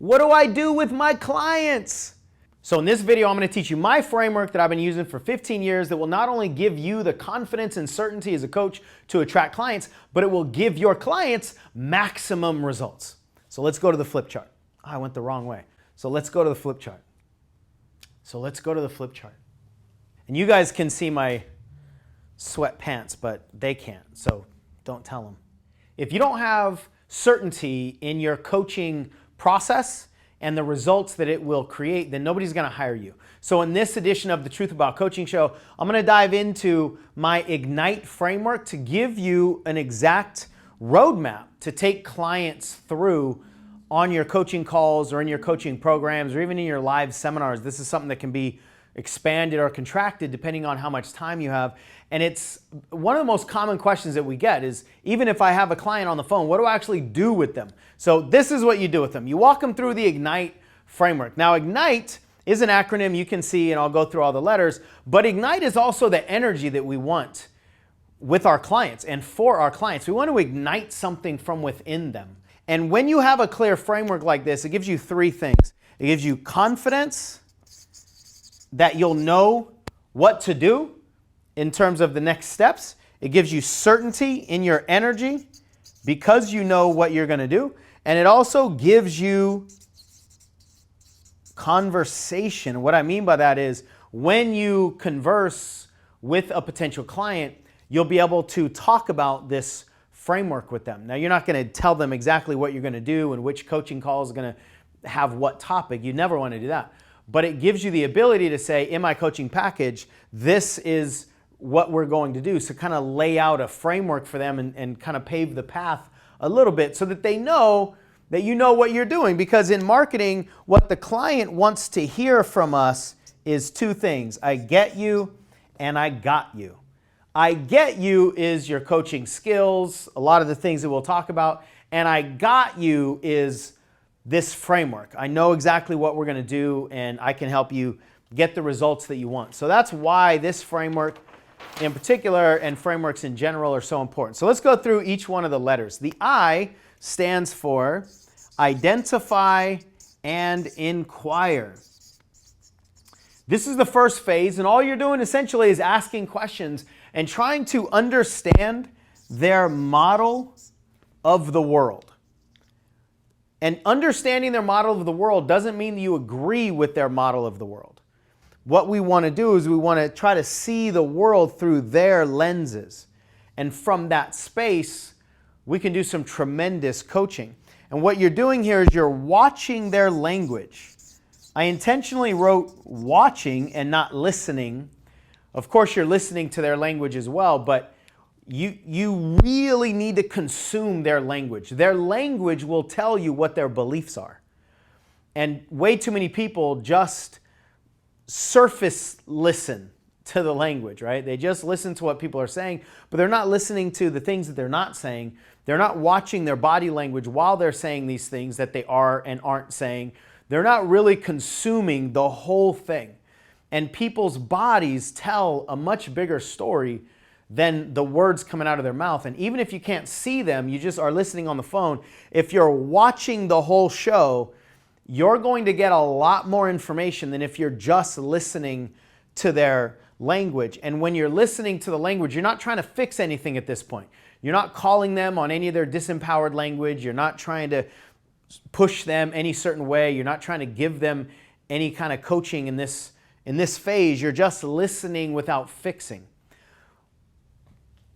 What do I do with my clients? So in this video, I'm going to teach you my framework that I've been using for 15 years that will not only give you the confidence and certainty as a coach to attract clients, but it will give your clients maximum results. So let's go to the flip chart. Oh, I went the wrong way. So let's go to the flip chart. And you guys can see my sweatpants, but they can't, so don't tell them. If you don't have certainty in your coaching process and the results that it will create, then nobody's going to hire you. So in this edition of the Truth About Coaching show, I'm going to dive into my Ignite framework to give you an exact roadmap to take clients through on your coaching calls or in your coaching programs or even in your live seminars. This is something that can be expanded or contracted depending on how much time you have. And it's one of the most common questions that we get is, even if I have a client on the phone, what do I actually do with them? So this is what you do with them. You walk them through the Ignite framework. Now, Ignite is an acronym you can see, and I'll go through all the letters, but Ignite is also the energy that we want with our clients and for our clients. We want to ignite something from within them. And when you have a clear framework like this, it gives you three things. It gives you confidence that you'll know what to do in terms of the next steps. It gives you certainty in your energy because you know what you're going to do. And it also gives you conversation. What I mean by that is when you converse with a potential client, you'll be able to talk about this framework with them. Now, you're not going to tell them exactly what you're going to do and which coaching call is going to have what topic. You never want to do that. But it gives you the ability to say, in my coaching package, this is what we're going to do. So kind of lay out a framework for them and kind of pave the path a little bit so that they know that you know what you're doing. Because in marketing, what the client wants to hear from us is two things. I get you and I got you. I get you is your coaching skills, a lot of the things that we'll talk about. And I got you is this framework. I know exactly what we're going to do, and I can help you get the results that you want. So that's why this framework in particular and frameworks in general are so important. So let's go through each one of the letters. The I stands for identify and inquire. This is the first phase, and all you're doing essentially is asking questions and trying to understand their model of the world. And understanding their model of the world doesn't mean you agree with their model of the world. What we want to do is we want to try to see the world through their lenses. And from that space, we can do some tremendous coaching. And what you're doing here is you're watching their language. I intentionally wrote watching and not listening. Of course, you're listening to their language as well, but you really need to consume their language. Their language will tell you what their beliefs are. And way too many people just surface listen to the language, right? They just listen to what people are saying, but they're not listening to the things that they're not saying. They're not watching their body language while they're saying these things that they are and aren't saying. They're not really consuming the whole thing. And people's bodies tell a much bigger story than the words coming out of their mouth. And even if you can't see them, you just are listening on the phone, if you're watching the whole show, you're going to get a lot more information than if you're just listening to their language. And when you're listening to the language, you're not trying to fix anything at this point. You're not calling them on any of their disempowered language. You're not trying to push them any certain way. You're not trying to give them any kind of coaching in this phase. You're just listening without fixing.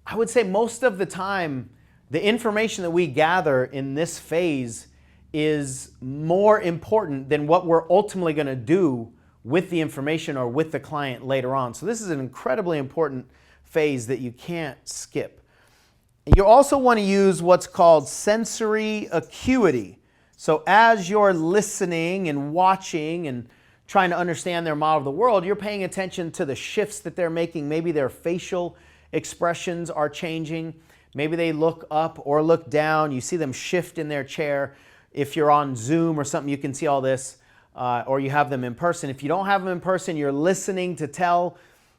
I would say most of the time, the information that we gather in this phase is more important than what we're ultimately going to do with the information or with the client later on. So this is an incredibly important phase that you can't skip. You also want to use what's called sensory acuity. So as you're listening and watching and trying to understand their model of the world, you're paying attention to the shifts that they're making. Maybe their facial expressions are changing. Maybe they look up or look down. You see them shift in their chair. If you're on Zoom or something, you can see all this, or you have them in person. If you don't have them in person, you're listening to tell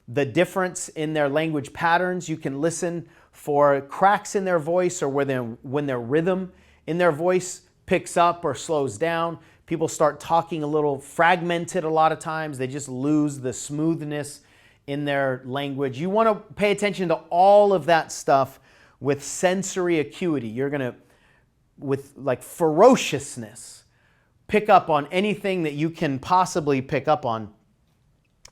the difference in their language patterns. You can listen for cracks in their voice or when their rhythm in their voice picks up or slows down. People start talking a little fragmented a lot of times. They just lose the smoothness in their language. You want to pay attention to all of that stuff with sensory acuity. You're going to, with like ferociousness, pick up on anything that you can possibly pick up on.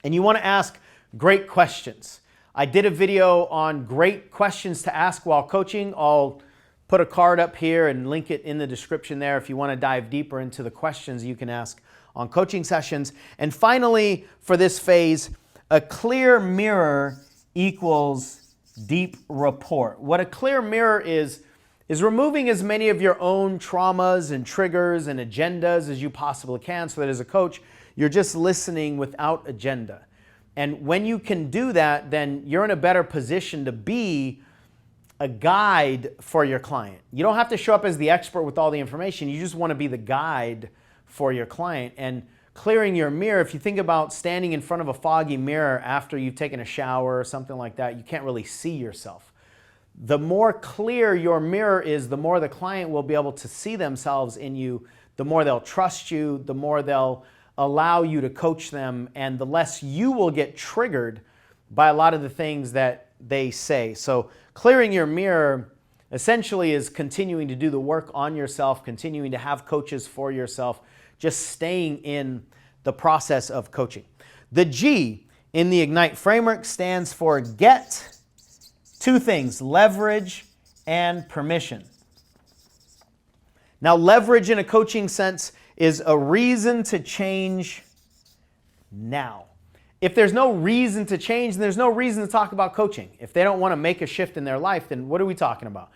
And you want to ask great questions. I did a video on great questions to ask while coaching. I'll put a card up here and link it in the description there if you want to dive deeper into the questions you can ask on coaching sessions. And finally, for this phase, a clear mirror equals deep rapport. What a clear mirror is removing as many of your own traumas and triggers and agendas as you possibly can, so that as a coach, you're just listening without agenda. And when you can do that, then you're in a better position to be a guide for your client. You don't have to show up as the expert with all the information. You just want to be the guide for your client. And clearing your mirror, if you think about standing in front of a foggy mirror after you've taken a shower or something like that, you can't really see yourself. The more clear your mirror is, the more the client will be able to see themselves in you, the more they'll trust you, the more they'll allow you to coach them, and the less you will get triggered by a lot of the things that they say. So clearing your mirror essentially is continuing to do the work on yourself, continuing to have coaches for yourself, just staying in the process of coaching. The G in the Ignite framework stands for get, two things, leverage and permission. Now, leverage in a coaching sense is a reason to change now. If there's no reason to change, then there's no reason to talk about coaching. If they don't want to make a shift in their life, then what are we talking about?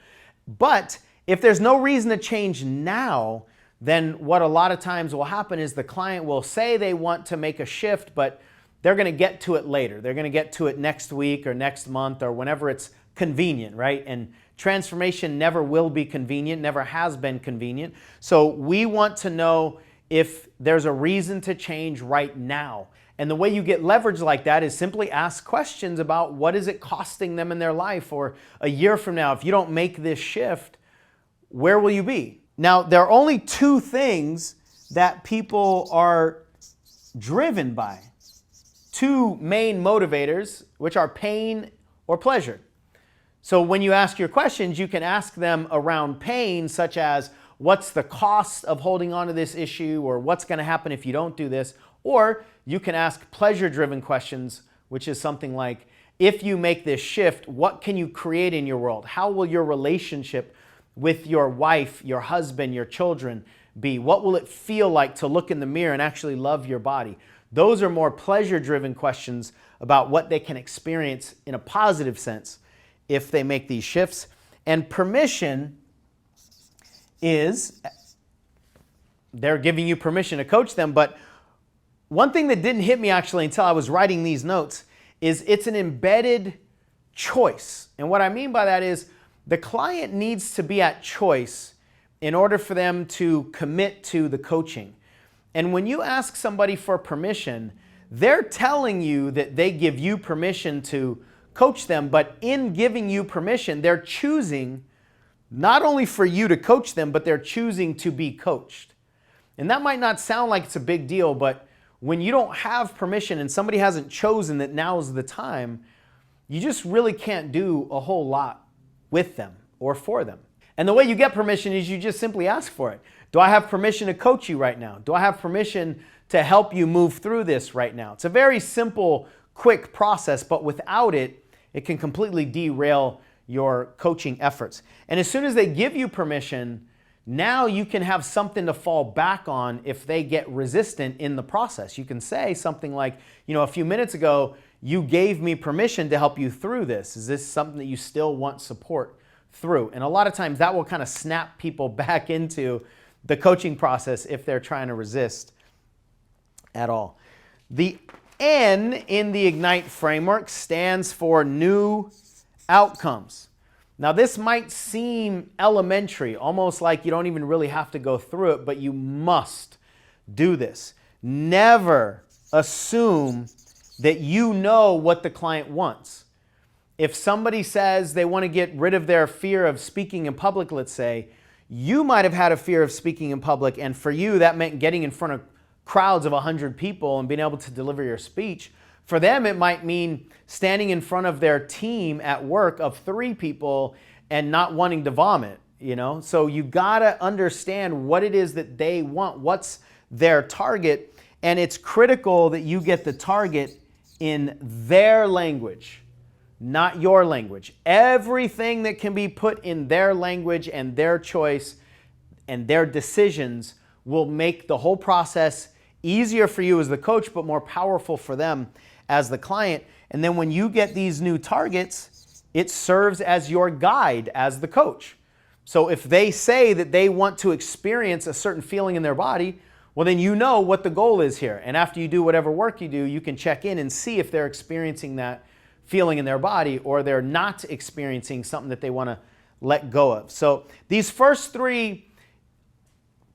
But if there's no reason to change now, then what a lot of times will happen is the client will say they want to make a shift, but they're going to get to it later. They're going to get to it next week or next month or whenever it's convenient, right? And transformation never will be convenient, never has been convenient. So we want to know if there's a reason to change right now. And the way you get leverage like that is simply ask questions about what is it costing them in their life, or a year from now, if you don't make this shift, where will you be? Now, there are only two things that people are driven by. Two main motivators, which are pain or pleasure. So when you ask your questions, you can ask them around pain, such as what's the cost of holding on to this issue, or what's going to happen if you don't do this. Or you can ask pleasure-driven questions, which is something like, if you make this shift, what can you create in your world? How will your relationship with your wife, your husband, your children be? What will it feel like to look in the mirror and actually love your body? Those are more pleasure-driven questions about what they can experience in a positive sense if they make these shifts. And permission is, they're giving you permission to coach them. But one thing that didn't hit me actually until I was writing these notes is it's an embedded choice. And what I mean by that is the client needs to be at choice in order for them to commit to the coaching. And when you ask somebody for permission, they're telling you that they give you permission to coach them, but in giving you permission, they're choosing not only for you to coach them, but they're choosing to be coached. And that might not sound like it's a big deal, but when you don't have permission and somebody hasn't chosen that now's the time, you just really can't do a whole lot with them or for them. And the way you get permission is you just simply ask for it. Do I have permission to coach you right now? Do I have permission to help you move through this right now? It's a very simple, quick process, but without it, it can completely derail your coaching efforts. And as soon as they give you permission, now you can have something to fall back on if they get resistant in the process. You can say something like, a few minutes ago, you gave me permission to help you through this. Is this something that you still want support through? And a lot of times that will kind of snap people back into the coaching process if they're trying to resist at all. The N in the Ignite framework stands for new outcomes. Now, this might seem elementary, almost like you don't even really have to go through it, but you must do this. Never assume that you know what the client wants. If somebody says they want to get rid of their fear of speaking in public, let's say, You might have had a fear of speaking in public, and for you, that meant getting in front of crowds of 100 people and being able to deliver your speech. For them, it might mean standing in front of their team at work of 3 people and not wanting to vomit, you know? So you gotta understand what it is that they want, what's their target, and it's critical that you get the target in their language, not your language. Everything that can be put in their language and their choice and their decisions will make the whole process easier for you as the coach, but more powerful for them as the client. And then when you get these new targets, it serves as your guide as the coach. So if they say that they want to experience a certain feeling in their body, well, then you know what the goal is here. And after you do whatever work you do, you can check in and see if they're experiencing that feeling in their body or they're not experiencing something that they want to let go of. So these first 3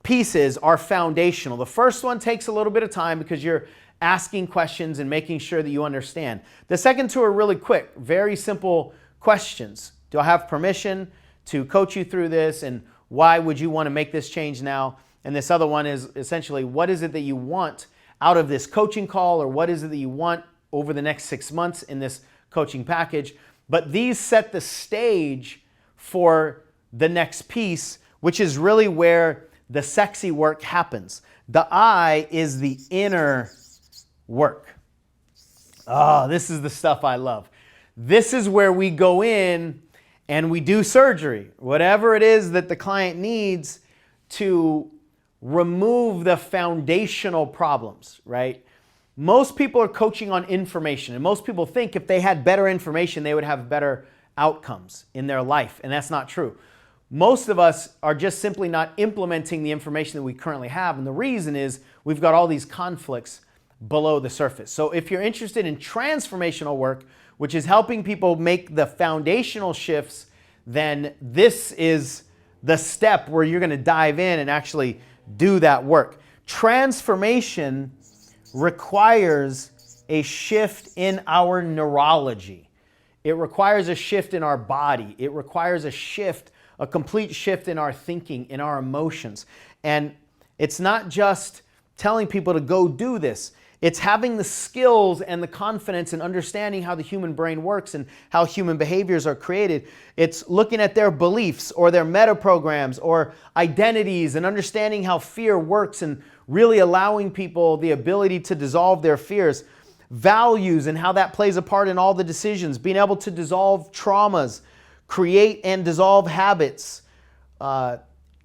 pieces are foundational. The first one takes a little bit of time because you're asking questions and making sure that you understand. The second 2 are really quick, very simple questions. Do I have permission to coach you through this? And why would you want to make this change now? And this other one is essentially, what is it that you want out of this coaching call, or what is it that you want over the next 6 months in this coaching package? But these set the stage for the next piece, which is really where the sexy work happens. The I is the inner work. Oh, this is the stuff I love. This is where we go in and we do surgery, whatever it is that the client needs to remove the foundational problems, right? Most people are coaching on information, and most people think if they had better information, they would have better outcomes in their life, and that's not true. Most of us are just simply not implementing the information that we currently have, and the reason is we've got all these conflicts below the surface. So if you're interested in transformational work, which is helping people make the foundational shifts, then this is the step where you're going to dive in and actually do that work. Transformation requires a shift in our neurology. It requires a shift in our body. It requires a complete shift in our thinking, in our emotions. And it's not just telling people to go do this. It's having the skills and the confidence and understanding how the human brain works and how human behaviors are created. It's looking at their beliefs or their meta programs or identities and understanding how fear works and really allowing people the ability to dissolve their fears. Values and how that plays a part in all the decisions. Being able to dissolve traumas, create and dissolve habits.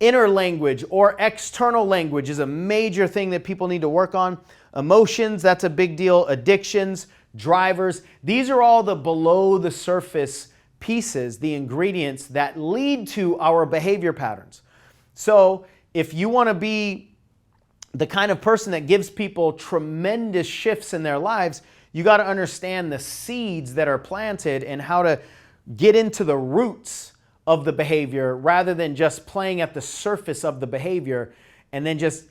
Inner language or external language is a major thing that people need to work on. Emotions, that's a big deal. Addictions, drivers. These are all the below the surface pieces, the ingredients that lead to our behavior patterns. So if you want to be the kind of person that gives people tremendous shifts in their lives, you got to understand the seeds that are planted and how to get into the roots of the behavior rather than just playing at the surface of the behavior and then just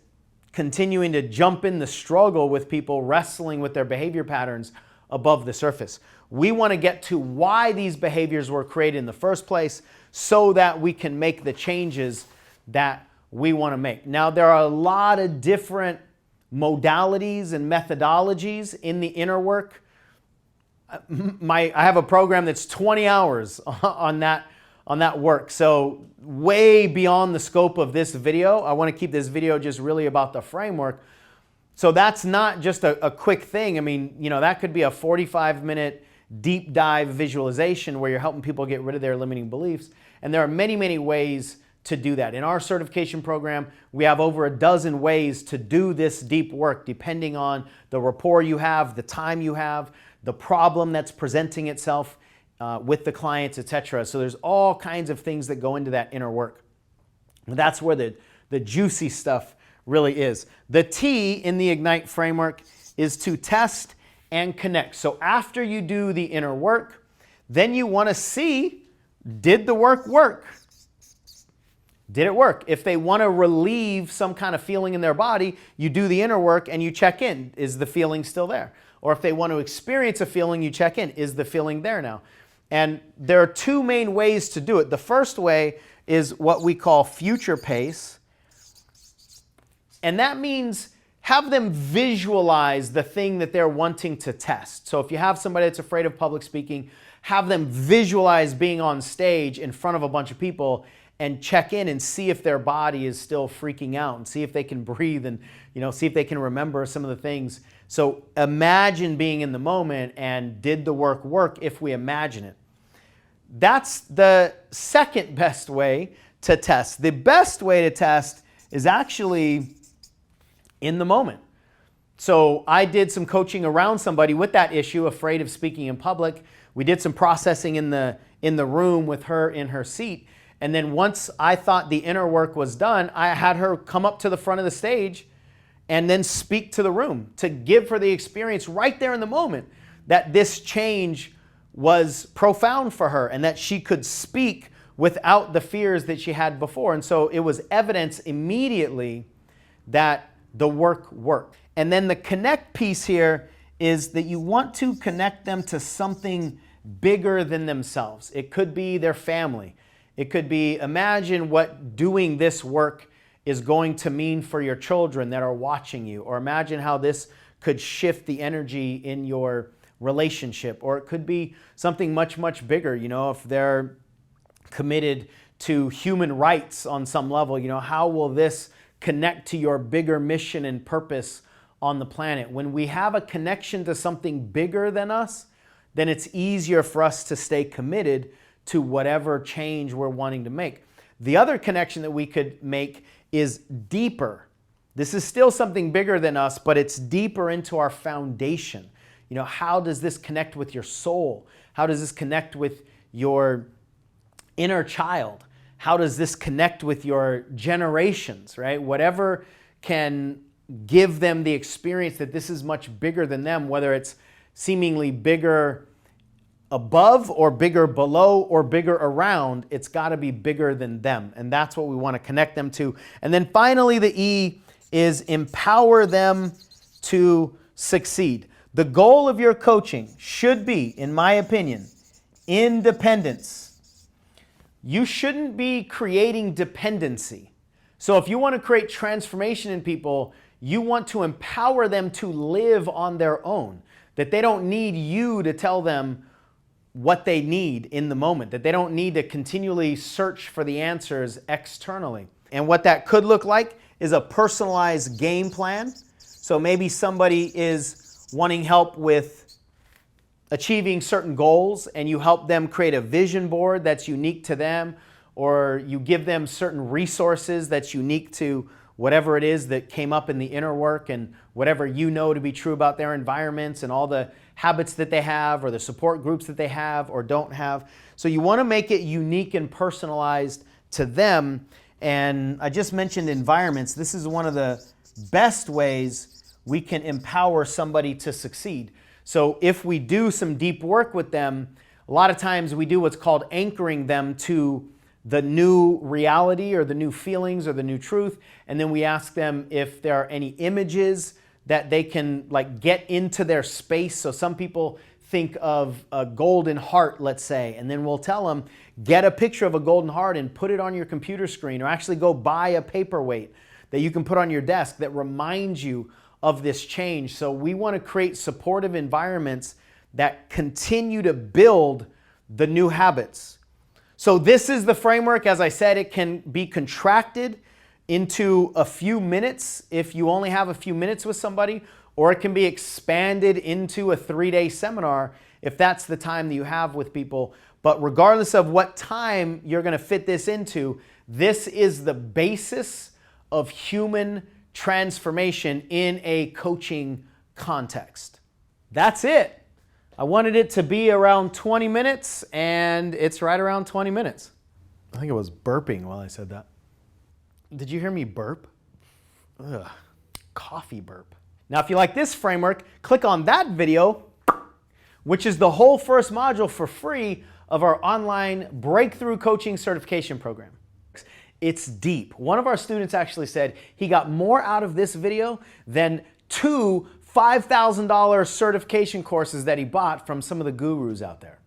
continuing to jump in the struggle with people wrestling with their behavior patterns above the surface. We want to get to why these behaviors were created in the first place so that we can make the changes that we want to make. Now, there are a lot of different modalities and methodologies in the inner work. I have a program that's 20 hours on that work. So way beyond the scope of this video. I want to keep this video just really about the framework. So that's not just a quick thing. I mean, you know, that could be a 45-minute deep dive visualization where you're helping people get rid of their limiting beliefs. And there are many, many ways to do that. In our certification program, we have over a dozen ways to do this deep work, depending on the rapport you have, the time you have, the problem that's presenting itself with the clients, etc. So there's all kinds of things that go into that inner work. That's where the juicy stuff really is. The T in the Ignite framework is to test and connect. So after you do the inner work, then you want to see, did the work work? Did it work? If they want to relieve some kind of feeling in their body, you do the inner work and you check in. Is the feeling still there? Or if they want to experience a feeling, you check in. Is the feeling there now? And there are two main ways to do it. The first way is what we call future pace. And that means have them visualize the thing that they're wanting to test. So if you have somebody that's afraid of public speaking, have them visualize being on stage in front of a bunch of people and check in and see if their body is still freaking out and see if they can breathe and see if they can remember some of the things. So imagine being in the moment, and did the work if we imagine it? That's the second best way to test. The best way to test is actually in the moment. So I did some coaching around somebody with that issue, afraid of speaking in public. We did some processing in the room with her in her seat. And then once I thought the inner work was done, I had her come up to the front of the stage and then speak to the room to give her the experience right there in the moment that this change was profound for her and that she could speak without the fears that she had before. And so it was evidence immediately that the work worked. And then the connect piece here is that you want to connect them to something bigger than themselves. It could be their family. It could be, imagine what doing this work is going to mean for your children that are watching you, or imagine how this could shift the energy in your relationship, or it could be something much, much bigger. If they're committed to human rights on some level, how will this connect to your bigger mission and purpose on the planet? When we have a connection to something bigger than us, then it's easier for us to stay committed to whatever change we're wanting to make. The other connection that we could make is deeper. This is still something bigger than us, but it's deeper into our foundation. How does this connect with your soul? How does this connect with your inner child? How does this connect with your generations, right? Whatever can give them the experience that this is much bigger than them, whether it's seemingly bigger above or bigger below or bigger around, it's got to be bigger than them. And that's what we want to connect them to. And then finally, the E is empower them to succeed. The goal of your coaching should be, in my opinion, independence. You shouldn't be creating dependency. So if you want to create transformation in people, you want to empower them to live on their own, that they don't need you to tell them what they need in the moment, that they don't need to continually search for the answers externally. And what that could look like is a personalized game plan. So maybe somebody is wanting help with achieving certain goals, and you help them create a vision board that's unique to them, or you give them certain resources that's unique to whatever it is that came up in the inner work and whatever you know to be true about their environments and all the habits that they have or the support groups that they have or don't have. So you want to make it unique and personalized to them. And I just mentioned environments. This is one of the best ways we can empower somebody to succeed. So if we do some deep work with them, a lot of times we do what's called anchoring them to the new reality or the new feelings or the new truth. And then we ask them if there are any images that they can get into their space. So some people think of a golden heart, let's say, and then we'll tell them, get a picture of a golden heart and put it on your computer screen, or actually go buy a paperweight that you can put on your desk that reminds you of this change. So we want to create supportive environments that continue to build the new habits. So this is the framework. As I said, it can be contracted into a few minutes if you only have a few minutes with somebody, or it can be expanded into a 3-day seminar if that's the time that you have with people. But regardless of what time you're going to fit this into, this is the basis of human transformation in a coaching context. That's it. I wanted it to be around 20 minutes, and it's right around 20 minutes. I think I was burping while I said that. Did you hear me burp? Ugh, coffee burp. Now, if you like this framework, click on that video, which is the whole first module for free of our online breakthrough coaching certification program. It's deep. One of our students actually said he got more out of this video than 2 $5,000 certification courses that he bought from some of the gurus out there.